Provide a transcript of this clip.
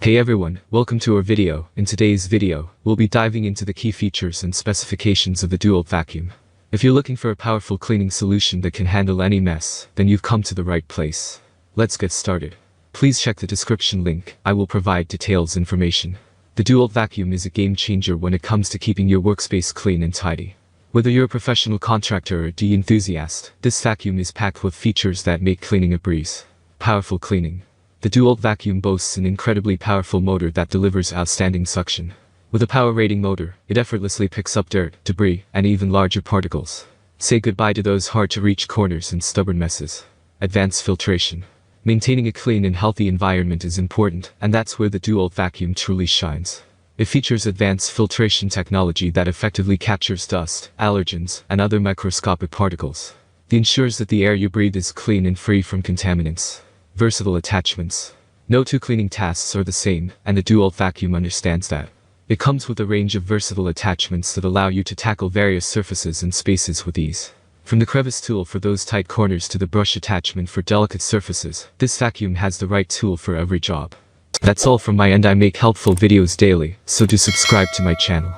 Hey everyone, welcome to our video. In today's video, we'll be diving into the key features and specifications of the DeWalt vacuum. If you're looking for a powerful cleaning solution that can handle any mess, then you've come to the right place. Let's get started. Please check the description link, I will provide details information. The DeWalt vacuum is a game changer when it comes to keeping your workspace clean and tidy. Whether you're a professional contractor or a enthusiast, this vacuum is packed with features that make cleaning a breeze. Powerful cleaning. The DeWalt vacuum boasts an incredibly powerful motor that delivers outstanding suction. With a power rating motor, it effortlessly picks up dirt, debris, and even larger particles. Say goodbye to those hard-to-reach corners and stubborn messes. Advanced filtration. Maintaining a clean and healthy environment is important, and that's where the DeWalt vacuum truly shines. It features advanced filtration technology that effectively captures dust, allergens, and other microscopic particles. It ensures that the air you breathe is clean and free from contaminants. Versatile attachments. No two cleaning tasks are the same, and the DeWalt vacuum understands that. It comes with a range of versatile attachments that allow you to tackle various surfaces and spaces with ease. From the crevice tool for those tight corners to the brush attachment for delicate surfaces, this vacuum has the right tool for every job. That's all from my end. I make helpful videos daily, so do subscribe to my channel.